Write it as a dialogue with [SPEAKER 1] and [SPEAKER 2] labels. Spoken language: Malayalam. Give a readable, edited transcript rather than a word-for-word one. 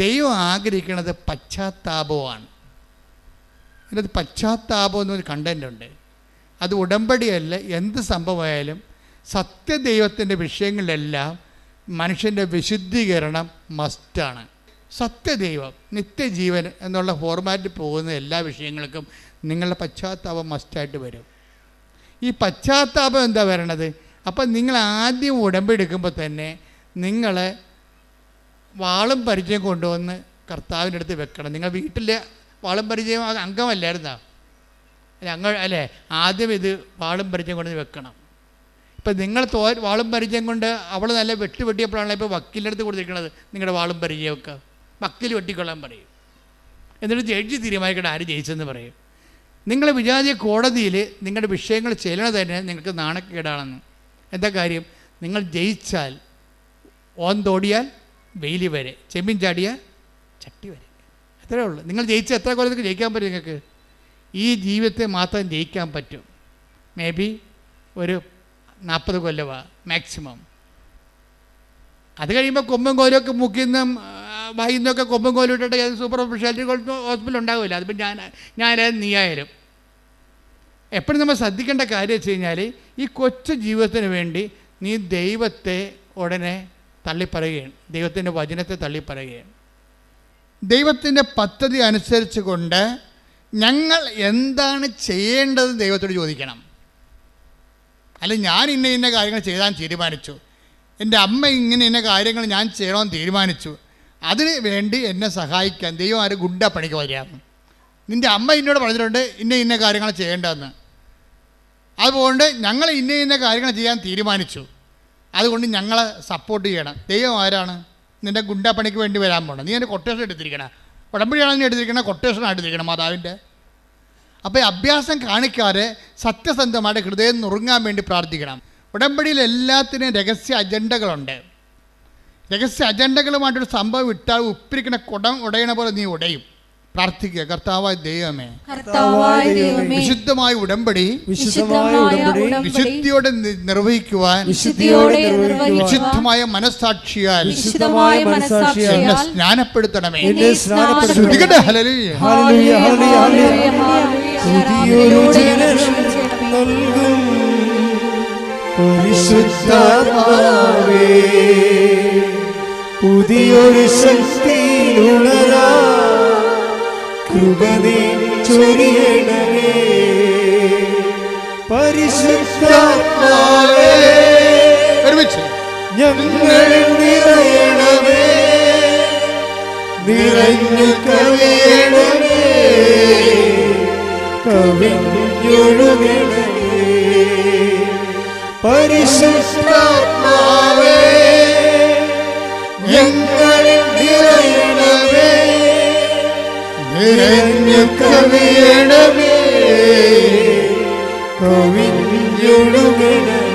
[SPEAKER 1] ദൈവം ആഗ്രഹിക്കുന്നത് പശ്ചാത്താപമാണ്. ഇതിനകത്ത് പശ്ചാത്താപം എന്നൊരു കണ്ടൻ്റ് ഉണ്ട്. അത് ഉടമ്പടിയല്ല, എന്ത് സംഭവമായാലും സത്യദൈവത്തിൻ്റെ വിഷയങ്ങളിലെല്ലാം മനുഷ്യൻ്റെ വിശുദ്ധീകരണം മസ്റ്റാണ്. സത്യദൈവം നിത്യജീവൻ എന്നുള്ള ഫോർമാറ്റിൽ പോകുന്ന എല്ലാ വിഷയങ്ങൾക്കും നിങ്ങളുടെ പശ്ചാത്താപം മസ്റ്റായിട്ട് വരും. ഈ പശ്ചാത്താപം എന്താ വരണത്? അപ്പം നിങ്ങൾ ആദ്യം ഉടമ്പടി എടുക്കുമ്പോൾ തന്നെ നിങ്ങൾ വാളും പരിചയം കൊണ്ടുവന്ന് കർത്താവിൻ്റെ അടുത്ത് വെക്കണം. നിങ്ങൾ വീട്ടിലെ വാളും പരിചയം അംഗമല്ലായിരുന്നോ? അല്ലേ? ആദ്യം ഇത് വാളും പരിചയം കൊണ്ടുവന്ന് വെക്കണം. ഇപ്പം നിങ്ങൾ വാളും പരിചയം കൊണ്ട് അവൾ നല്ല വെട്ടിയപ്പോഴാണല്ലോ ഇപ്പോൾ വക്കീലിൻ്റെ അടുത്ത് കൊടുത്തിരിക്കണത്. നിങ്ങളുടെ വാളും പരിചയമൊക്കെ വക്കീൽ വെട്ടിക്കൊള്ളാൻ പറയും. എന്നിട്ട് ജഡ്ജി തീരുമാനിക്കണം ആര് ജയിച്ചെന്ന് പറയും. നിങ്ങൾ വിചാരിച്ച കോടതിയിൽ നിങ്ങളുടെ വിഷയങ്ങൾ ചെല്ലണത് തന്നെ നിങ്ങൾക്ക് നാണക്കേടാണെന്ന്. എന്താ കാര്യം? നിങ്ങൾ ജയിച്ചാൽ ഓന്തോടിയാൽ വെയിലി വരെ, ചെമ്മീൻ ചാടിയാൽ ചട്ടി വരെ. അത്രേ ഉള്ളൂ. നിങ്ങൾ ജയിച്ച എത്ര കൊല്ലത്തേക്ക് ജയിക്കാൻ പറ്റും? നിങ്ങൾക്ക് ഈ ജീവിതത്തെ മാത്രം ജയിക്കാൻ പറ്റും. മേ ബി ഒരു 40 കൊല്ലമാണ് മാക്സിമം. അത് കഴിയുമ്പോൾ കൊമ്പും കോലൊക്കെ മുക്കിന്നും വായിന്നൊക്കെ കൊമ്പും കോലും ഇട്ടിട്ട് സൂപ്പർ സ്പെഷ്യാലിറ്റി ഹോസ്പിറ്റൽ ഉണ്ടാവില്ല. അതിപ്പോൾ ഞാനായാലും നീയായാലും എപ്പോഴും നമ്മൾ ശ്രദ്ധിക്കേണ്ട കാര്യം വെച്ച് കഴിഞ്ഞാൽ ഈ കൊച്ചു ജീവിതത്തിന് വേണ്ടി നീ ദൈവത്തെ ഉടനെ തള്ളിപ്പറയുകയാണ്, ദൈവത്തിൻ്റെ വചനത്തെ തള്ളിപ്പറയുകയാണ്. ദൈവത്തിൻ്റെ പദ്ധതി അനുസരിച്ച് കൊണ്ട് ഞങ്ങൾ എന്താണ് ചെയ്യേണ്ടത് ദൈവത്തോട് ചോദിക്കണം. അല്ല ഞാൻ ഇന്ന കാര്യങ്ങൾ ചെയ്താൻ തീരുമാനിച്ചു, എൻ്റെ അമ്മ ഇന്ന കാര്യങ്ങൾ ഞാൻ ചെയ്യണമെന്ന് തീരുമാനിച്ചു, അതിന് വേണ്ടി എന്നെ സഹായിക്കാൻ ദൈവം ആരും ഗുണ്ട പണിക്ക് വരികയാണ്. നിൻ്റെ അമ്മ എന്നോട് പറഞ്ഞിട്ടുണ്ട് ഇന്ന കാര്യങ്ങൾ ചെയ്യേണ്ടതെന്ന്. അതുകൊണ്ട് ഞങ്ങൾ ഇന്ന കാര്യങ്ങൾ ചെയ്യാൻ തീരുമാനിച്ചു, അതുകൊണ്ട് ഞങ്ങളെ സപ്പോർട്ട് ചെയ്യണം. ദൈവം ആരാണ്? നിൻ്റെ ഗുണ്ട പണിക്ക് വേണ്ടി വരാൻ പോകണം. നീ എൻ്റെ കൊട്ടേഷൻ എടുത്തിരിക്കണം, ഉടമ്പടിയാണ് നീ എടുത്തിരിക്കണം, കൊട്ടേഷനാണ് എടുത്തിരിക്കണം മാതാവിൻ്റെ. അപ്പോൾ അഭ്യാസം കാണിക്കാതെ സത്യസന്ധമായിട്ട് ഹൃദയം നുറുങ്ങാൻ വേണ്ടി പ്രാർത്ഥിക്കണം. ഉടമ്പടിയിൽ എല്ലാത്തിനും രഹസ്യ അജണ്ടകളുണ്ട്. രഹസ്യ അജണ്ടകളുമായിട്ടൊരു സംഭവം ഇട്ടാൽ ഉപ്പിരിക്കുന്ന കുടം ഉടയണ പോലെ നീ ഉടയും. പ്രാർത്ഥിക്കുക, കർത്താവായ ദൈവമേ, വിശുദ്ധമായ ഉടമ്പടി വിശുദ്ധിയോടെ നിർവഹിക്കുവാൻ വിശുദ്ധമായ മനസ്സാക്ഷിയാൽ എന്നെ സ്നാനപ്പെടുത്തണമേ. ഹല്ലേലൂയ.
[SPEAKER 2] പുതിയൊരു ശക്തിയുണരാ കൃപനേ ചൊരിയണമേ. പരിശുദ്ധാത്മാവേ ഞങ്ങളിൽ നിറയണമേ, നിറഞ്ഞു കവിയണമേ, കവിഞ്ഞൊഴുകണമേ. പരിശുദ്ധാത്മാവേ ഞങ്ങളിൽ നിറയണമേ, നിറഞ്ഞു കവിയണമേ, കവിഞ്ഞൊഴുകണമേ.